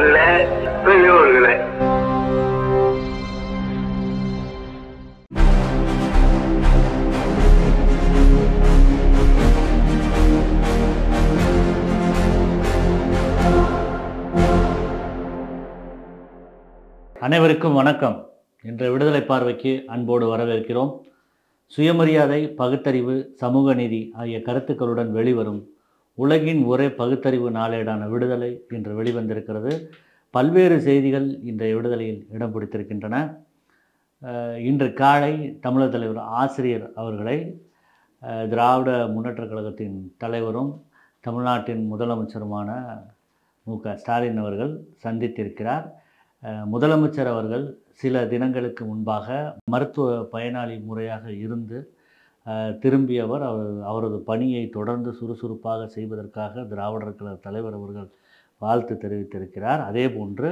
சிறியோர்களே, பெரியோர்களே, அனைவருக்கும் வணக்கம். இன்று விடுதலை பார்வைக்கு அன்போடு வரவேற்கிறோம். சுயமரியாதை, பகுத்தறிவு, சமூக நீதி ஆகிய கருத்துக்களுடன் வெளிவரும் உலகின் ஒரே பகுத்தறிவு நாளேடான விடுதலை இன்று வெளிவந்திருக்கிறது. பல்வேறு செய்திகள் இன்றைய விடுதலையில் இடம் பிடித்திருக்கின்றன. இன்று காலை தமிழர் தலைவர் ஆசிரியர் அவர்களை திராவிட முன்னேற்றக் கழகத்தின் தலைவரும் தமிழ்நாட்டின் முதலமைச்சருமான மு.க.ஸ்டாலின் அவர்கள் சந்தித்திருக்கிறார். முதலமைச்சர் அவர்கள் சில தினங்களுக்கு முன்பாக மருத்துவ பயனாளி முறையாக இருந்து திரும்பியவர். அவரது பணியை தொடர்ந்து சுறுசுறுப்பாக செய்வதற்காக திராவிடர் கழக தலைவர் அவர்கள் வாழ்த்து தெரிவித்திருக்கிறார். அதே போன்று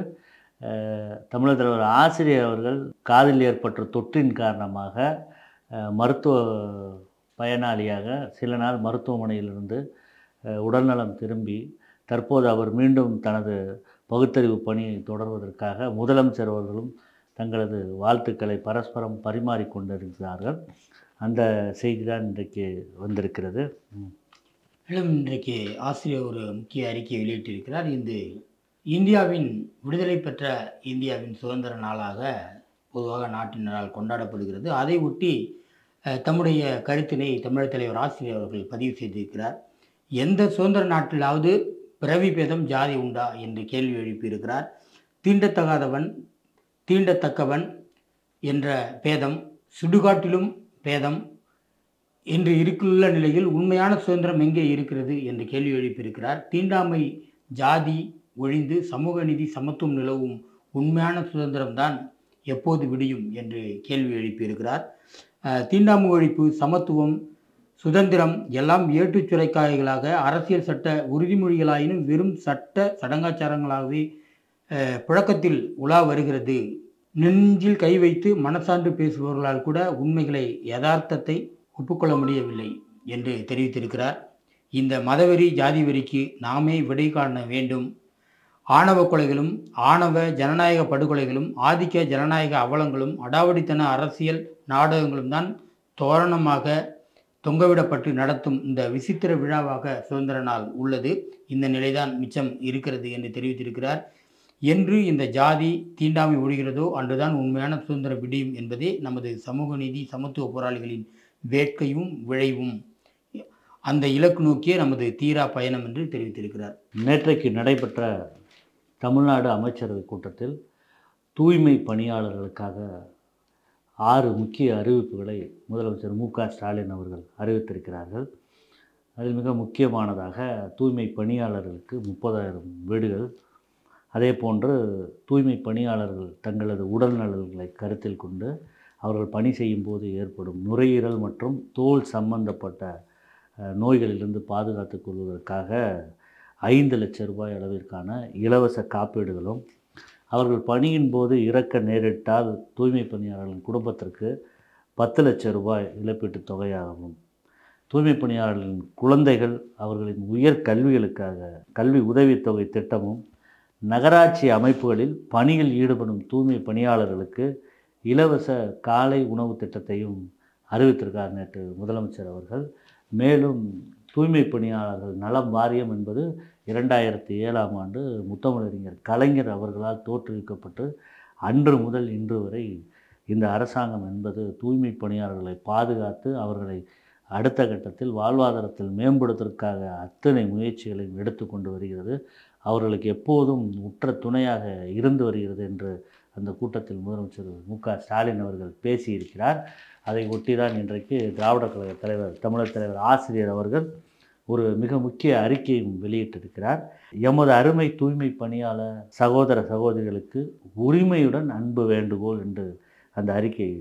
தமிழர் தலைவர் ஆசிரியர் அவர்கள் காதில் ஏற்பட்ட தொற்றின் காரணமாக மருத்துவ பயனாளியாக சில நாள் மருத்துவமனையிலிருந்து உடல்நலம் திரும்பி தற்போது அவர் மீண்டும் தனது பகுத்தறிவு பணியை தொடர்வதற்காக முதலமைச்சர் அவர்களும் தங்களது வாழ்த்துக்களை பரஸ்பரம் பரிமாறிக்கொண்டிருக்கிறார்கள். அந்த செய்தி தான் இன்றைக்கு வந்திருக்கிறது. மேலும் இன்றைக்கு ஆசிரியர் ஒரு முக்கிய அறிக்கையை வெளியிட்டிருக்கிறார். இது இந்தியாவின் விடுதலை பெற்ற இந்தியாவின் சுதந்திர நாளாக பொதுவாக நாட்டினரால் கொண்டாடப்படுகிறது. அதை ஒட்டி தம்முடைய கருத்தினை தமிழர் தலைவர் ஆசிரியர் அவர்கள் பதிவு செய்திருக்கிறார். எந்த சுதந்திர நாட்டிலாவது பிறவி பேதம் ஜாதி உண்டா என்று கேள்வி எழுப்பியிருக்கிறார். தீண்டத்தகாதவன் தீண்டத்தக்கவன் என்ற பேதம், சுடுகாட்டிலும் பேதம் என்று இருக்குள்ள நிலையில் உண்மையான சுதந்திரம் எங்கே இருக்கிறது என்று கேள்வி எழுப்பியிருக்கிறார். தீண்டாமை ஜாதி ஒழிந்து சமூக நீதி சமத்துவம் நிலவும் உண்மையான சுதந்திரம்தான் எப்போது விடியும் என்று கேள்வி எழுப்பியிருக்கிறார். தீண்டாமை ஒழிப்பு, சமத்துவம், சுதந்திரம் எல்லாம் ஏட்டுச் சுரைக்காய்களாக அரசியல் சட்ட உறுதிமொழிகளாயினும் வெறும் சட்ட சடங்காச்சாரங்களாகவே புழக்கத்தில் உலா வருகிறது. நெஞ்சில் கை வைத்து மனசான்று பேசுபவர்களால் கூட உண்மைகளை யதார்த்தத்தை ஒப்புக்கொள்ள முடியவில்லை என்று தெரிவித்திருக்கிறார். இந்த மதவெறி ஜாதி வெறிக்கு நாமே விடை காண வேண்டும். ஆணவ கொலைகளும் ஆணவ ஜனநாயக படுகொலைகளும் ஆதிக்க ஜனநாயக அவலங்களும் அடாவடித்தன அரசியல் நாடகங்களும் தான் தோரணமாக தொங்கவிடப்பட்டு நடத்தும் இந்த விசித்திர விழாவாக சுதந்திர நாள் உள்ளது. இந்த நிலைதான் மிச்சம் இருக்கிறது என்று தெரிவித்திருக்கிறார். என்று இந்த ஜாதி தீண்டாமை ஒழிகிறதோ அன்றுதான் உண்மையான சுதந்திரம் விடியும் என்பதே நமது சமூக நீதி சமத்துவ போராளிகளின் வேட்கையும் விழைவும். அந்த இலக்கு நோக்கிய நமது தீரா பயணம் என்று தெரிவித்திருக்கிறார். நேற்றைக்கு நடைபெற்ற தமிழ்நாடு அமைச்சரவை கூட்டத்தில் தூய்மை பணியாளர்களுக்காக 6 முக்கிய அறிவிப்புகளை முதலமைச்சர் மு.க.ஸ்டாலின் அவர்கள் அறிவித்திருக்கிறார்கள். அதில் மிக முக்கியமானதாக தூய்மை பணியாளர்களுக்கு 30,000 வீடுகள், அதே போன்று தூய்மை பணியாளர்கள் தங்களது உடல் நலன்களை கருத்தில் கொண்டு அவர்கள் பணி செய்யும் போது ஏற்படும் நுரையீரல் மற்றும் தோல் சம்பந்தப்பட்ட நோய்களிலிருந்து பாதுகாத்துக் கொள்வதற்காக 5 லட்சம் ரூபாய் அளவிற்கான இலவச காப்பீடுகளும், அவர்கள் பணியின் போது இறக்க நேரிட்டால் தூய்மை பணியாளர்களின் குடும்பத்திற்கு 10 லட்சம் ரூபாய் இழப்பீட்டுத் தொகையாகவும், தூய்மை பணியாளர்களின் குழந்தைகள் அவர்களின் உயர் கல்விகளுக்காக கல்வி உதவித்தொகை திட்டமும், நகராட்சி அமைப்புகளில் பணியில் ஈடுபடும் தூய்மை பணியாளர்களுக்கு இலவச காலை உணவு திட்டத்தையும் அறிவித்திருக்கார் நேற்று முதலமைச்சர் அவர்கள். மேலும் தூய்மை பணியாளர்கள் நலம் வாரியம் என்பது 2007ஆம் ஆண்டு முத்தமிழறிஞர் கலைஞர் அவர்களால் தோற்றுவிக்கப்பட்டு அன்று முதல் இன்று வரை இந்த அரசாங்கம் என்பது தூய்மை பணியாளர்களை பாதுகாத்து அவர்களை அடுத்த கட்டத்தில் வாழ்வாதாரத்தில் மேம்படுத்துவதற்காக அத்தனை முயற்சிகளையும் எடுத்து கொண்டு வருகிறது. அவர்களுக்கு எப்போதும் உற்ற துணையாக இருந்து வருகிறது என்று அந்த கூட்டத்தில் முதலமைச்சர் மு.க.ஸ்டாலின் அவர்கள் பேசியிருக்கிறார். அதை ஒட்டிதான் இன்றைக்கு திராவிடர் கழக தலைவர் தமிழர் தலைவர் ஆசிரியர் அவர்கள் ஒரு மிக முக்கிய அறிக்கையும் வெளியிட்டிருக்கிறார். எமது அருமை தூய்மை பணியாளர் சகோதர சகோதரிகளுக்கு உரிமையுடன் அன்பு வேண்டுகோள் என்று அந்த அறிக்கை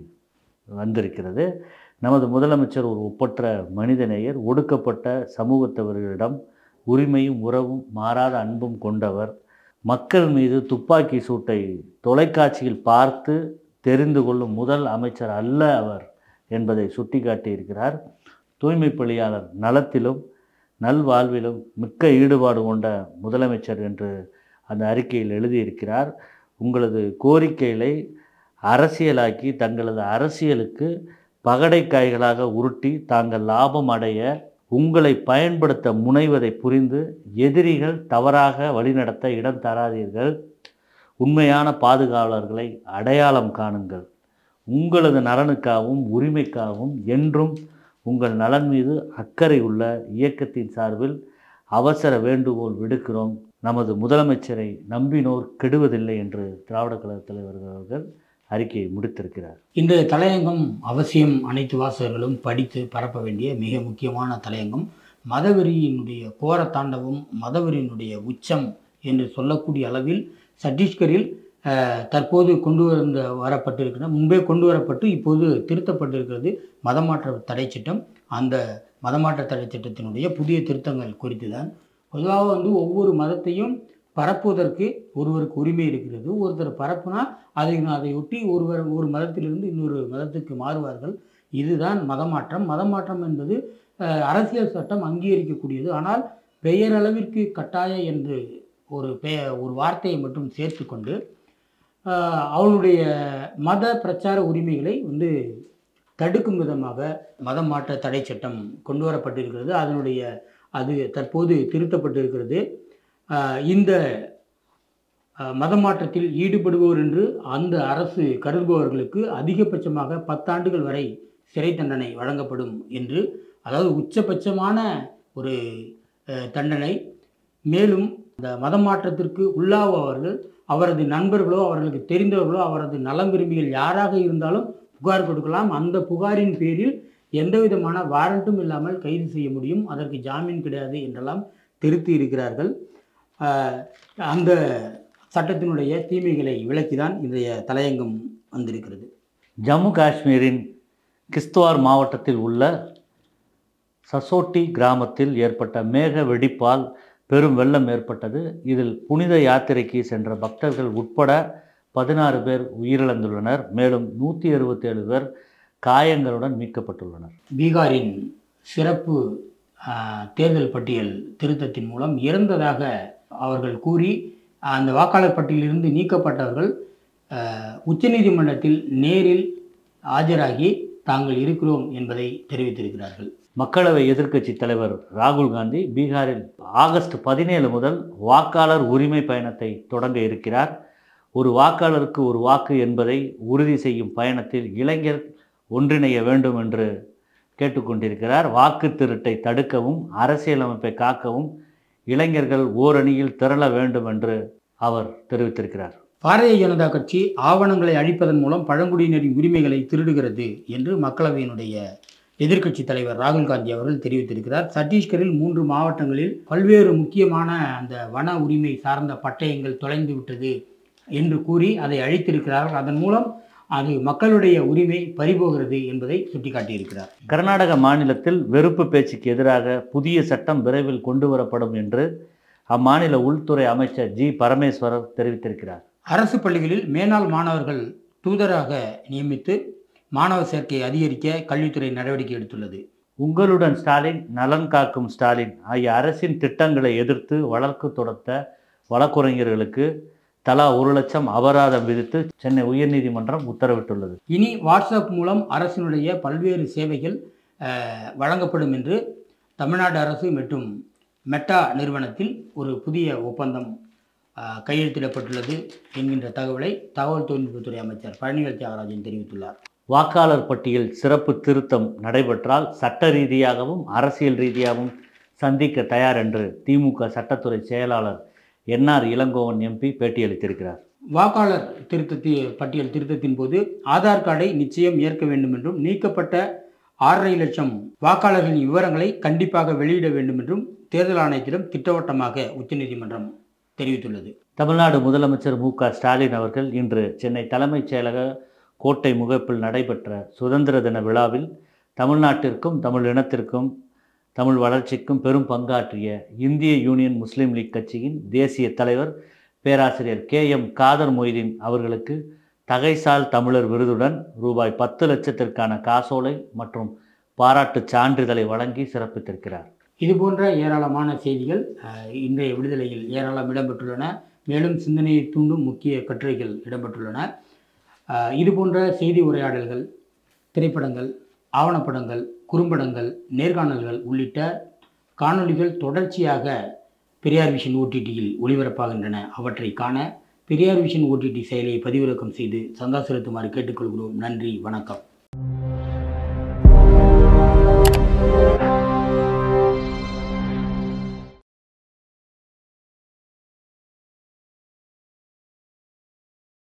வந்திருக்கிறது. நமது முதலமைச்சர் ஒரு ஒப்பற்ற மனிதநேயர், ஒடுக்கப்பட்ட சமூகத்தவர்களிடம் உரிமையும் உறவும் மாறாத அன்பும் கொண்டவர். மக்கள் மீது துப்பாக்கி சூட்டை தொலைக்காட்சியில் பார்த்து தெரிந்து கொள்ளும் முதல் அமைச்சர் அல்ல அவர் என்பதை சுட்டிக்காட்டியிருக்கிறார். தூய்மை பணியாளர் நலத்திலும் நல்வாழ்விலும் மிக்க ஈடுபாடு கொண்ட முதலமைச்சர் என்று அந்த அறிக்கையில் எழுதியிருக்கிறார். உங்களது கோரிக்கைகளை அரசியலாக்கி தங்களது அரசியலுக்கு பகடைக்காய்களாக உருட்டி தாங்கள் லாபம் அடைய உங்களை பயன்படுத்த முனைவதை புரிந்து எதிரிகள் தவறாக வழிநடத்த இடம் தராதீர்கள். உண்மையான பாதுகாவலர்களை அடையாளம் காணுங்கள். உங்களது நலனுக்காகவும் உரிமைக்காகவும் என்றும் உங்கள் நலன் மீது அக்கறை உள்ள இயக்கத்தின் சார்பில் அவசர வேண்டுகோள் விடுக்கிறோம். நமது முதலமைச்சரை நம்பினோர் கெடுவதில்லை என்று திராவிட கழக தலைவர்கள் அவர்கள் அறிக்கையை முடித்திருக்கிறார். இன்றைய தலையங்கம் அவசியம் அனைத்து வாசகர்களும் படித்து பரப்ப வேண்டிய மிக முக்கியமான தலையங்கம். மதவெறியினுடைய கோர தாண்டவம், மதவெறியினுடைய உச்சம் என்று சொல்லக்கூடிய அளவில் சத்தீஸ்கரில் தற்போது வரப்பட்டிருக்கிற முன்பே கொண்டு வரப்பட்டு இப்போது திருத்தப்பட்டிருக்கிறது மதமாற்ற தடை சட்டம். அந்த மதமாற்ற தடை சட்டத்தினுடைய புதிய திருத்தங்கள் குறித்து தான். பொதுவாக ஒவ்வொரு மதத்தையும் பரப்புவதற்கு ஒருவருக்கு உரிமை இருக்கிறது. ஒருத்தர் பரப்புனா அதையொட்டி ஒரு மதத்திலிருந்து இன்னொரு மதத்துக்கு மாறுவார்கள். இதுதான் மதமாற்றம். மதமாற்றம் என்பது அரசியல் சட்டம் அங்கீகரிக்கக்கூடியது. ஆனால் பெயரளவிற்கு கட்டாய என்று ஒரு வார்த்தையை மட்டும் சேர்த்து கொண்டு அவளுடைய மத பிரச்சார உரிமைகளை தடுக்கும் விதமாக மதம் மாற்ற தடை சட்டம் கொண்டு வரப்பட்டிருக்கிறது. அது தற்போது திருத்தப்பட்டிருக்கிறது. இந்த மதமாற்றத்தில் ஈடுபடுவோர் என்று அந்த அரசு கருதுபவர்களுக்கு அதிகபட்சமாக 10 ஆண்டுகள் வரை சிறை தண்டனை வழங்கப்படும் என்று, அதாவது உச்சபட்சமான ஒரு தண்டனை. மேலும் இந்த மதமாற்றத்திற்கு உள்ளாபவர்கள் அவரது நண்பர்களோ அவர்களுக்கு தெரிந்தவர்களோ அவரது நலம் விரும்பிகள் யாராக இருந்தாலும் புகார் கொடுக்கலாம். அந்த புகாரின் பேரில் எந்த விதமான வாரண்ட்டும் இல்லாமல் கைது செய்ய முடியும். அதற்கு ஜாமீன் கிடையாது என்றெல்லாம் திருத்தி இருக்கிறார்கள். அந்த சட்டத்தினுடைய தீமைகளை விளக்கிதான் இன்றைய தலையங்கம் வந்திருக்கிறது. ஜம்மு காஷ்மீரின் கிஸ்துவார் மாவட்டத்தில் உள்ள சசோட்டி கிராமத்தில் ஏற்பட்ட மேக வெடிப்பால் பெரும் வெள்ளம் ஏற்பட்டது. இதில் புனித யாத்திரைக்கு சென்ற பக்தர்கள் உட்பட 16 பேர் உயிரிழந்துள்ளனர். மேலும் 167 பேர் காயங்களுடன் மீட்கப்பட்டுள்ளனர். பீகாரின் சிறப்பு தேர்தல் பட்டியல் திருத்தத்தின் மூலம் இறந்ததாக அவர்கள் கூறி அந்த வாக்காளர் பட்டியலிருந்து நீக்கப்பட்டவர்கள் உச்சநீதிமன்றத்தில் நேரில் ஆஜராகி தாங்கள் இருக்கிறோம் என்பதை தெரிவித்திருக்கிறார்கள். மக்களவை எதிர்க்கட்சி தலைவர் ராகுல் காந்தி பீகாரில் ஆகஸ்ட் 17 முதல் வாக்காளர் உரிமை பயணத்தை தொடங்க இருக்கிறார். ஒரு வாக்காளருக்கு ஒரு வாக்கு என்பதை உறுதி செய்யும் பயணத்தில் இளைஞர் ஒன்றிணைய வேண்டும் என்று கேட்டுக்கொண்டிருக்கிறார். வாக்கு திருட்டை தடுக்கவும் அரசியலமைப்பை காக்கவும் இளைஞர்கள் ஓரணியில் திரள வேண்டும் என்று அவர் தெரிவித்திருக்கிறார். பாரதிய ஜனதா கட்சி ஆவணங்களை அழிப்பதன் மூலம் பழங்குடியினரின் உரிமைகளை திருடுகிறது என்று மக்களவையினுடைய எதிர்க்கட்சி தலைவர் ராகுல் காந்தி அவர்கள் தெரிவித்திருக்கிறார். சத்தீஸ்கரில் 3 மாவட்டங்களில் பல்வேறு முக்கியமான அந்த வன உரிமை சார்ந்த பட்டயங்கள் தொலைந்து விட்டது என்று கூறி அதை அழித்திருக்கிறார்கள். அதன் மூலம் அது மக்களுடைய உரிமை பறிபோகிறது என்பதை சுட்டிக்காட்டியிருக்கிறார். கர்நாடக மாநிலத்தில் வெறுப்பு பேச்சுக்கு எதிராக புதிய சட்டம் விரைவில் கொண்டு வரப்படும் என்று அம்மாநில உள்துறை அமைச்சர் ஜி பரமேஸ்வரர் தெரிவித்திருக்கிறார். அரசு பள்ளிகளில் மேனாள் மாணவர்கள் தூதராக நியமித்து மாணவர் சேர்க்கையை அதிகரிக்க கல்வித்துறை நடவடிக்கை எடுத்துள்ளது. உங்களுடன் ஸ்டாலின், நலன் காக்கும் ஸ்டாலின் ஆகிய அரசின் திட்டங்களை எதிர்த்து வழக்கு தொடுத்த வழக்குரைஞர்களுக்கு தலா 1 லட்சம் அபராதம் விதித்து சென்னை உயர்நீதிமன்றம் உத்தரவிட்டுள்ளது. இனி வாட்ஸ்அப் மூலம் அரசினுடைய பல்வேறு சேவைகள் வழங்கப்படும் என்று தமிழ்நாடு அரசு மற்றும் மெட்டா நிறுவனத்தில் ஒரு புதிய ஒப்பந்தம் கையெழுத்திடப்பட்டுள்ளது என்கின்ற தகவலை தகவல் தொழில்நுட்பத்துறை அமைச்சர் பழனிவேல் தியாகராஜன் தெரிவித்துள்ளார். வாக்காளர் பட்டியல் சிறப்பு திருத்தம் நடைபெற்றால் சட்ட ரீதியாகவும் அரசியல் ரீதியாகவும் சந்திக்க தயார் என்று திமுக சட்டத்துறை செயலாளர் என்ஆர் இளங்கோவன் எம்பி பேட்டியளித்திருக்கிறார். வாக்காளர் பட்டியல் திருத்தத்தின் போது ஆதார் கார்டை நிச்சயம் ஏற்க வேண்டும் என்றும் நீக்கப்பட்ட 6.5 லட்சம் வாக்காளர்களின் விவரங்களை கண்டிப்பாக வெளியிட வேண்டும் என்றும் தேர்தல் ஆணையத்திடம் திட்டவட்டமாக உச்சநீதிமன்றம் தெரிவித்துள்ளது. தமிழ்நாடு முதலமைச்சர் மு.க. ஸ்டாலின் அவர்கள் இன்று சென்னை தலைமைச் செயலக கோட்டை முகப்பில் நடைபெற்ற சுதந்திர தின விழாவில் தமிழ்நாட்டிற்கும் தமிழ் இனத்திற்கும் தமிழ் வளர்ச்சிக்கும் பெரும் பங்காற்றிய இந்திய யூனியன் முஸ்லீம் லீக் கட்சியின் தேசிய தலைவர் பேராசிரியர் K.M. காதர் மொய்தீன் அவர்களுக்கு தகைசால் தமிழர் விருதுடன் ரூபாய் 10 லட்சத்திற்கான காசோலை மற்றும் பாராட்டு சான்றிதழை வழங்கி சிறப்பித்திருக்கிறார். இதுபோன்ற ஏராளமான செய்திகள் இன்றைய விடுதலையில் ஏராளம் இடம்பெற்றுள்ளன. மேலும் சிந்தனையை தூண்டும் முக்கிய கட்டுரைகள் இடம்பெற்றுள்ளன. இது போன்ற செய்தி உரையாடல்கள், திரைப்படங்கள், ஆவணப்படங்கள், குறும்படங்கள், நேர்காணல்கள் உள்ளிட்ட காணொளிகள் தொடர்ச்சியாக பெரியார் விஷன் OTTயில் ஒளிபரப்பாகின்றன. அவற்றை காண பெரியார் விஷன் OTT செயலியை பதிவிறக்கம் செய்து சந்தா செலுத்துமாறு கேட்டுக்கொள்கிறோம். நன்றி, வணக்கம்.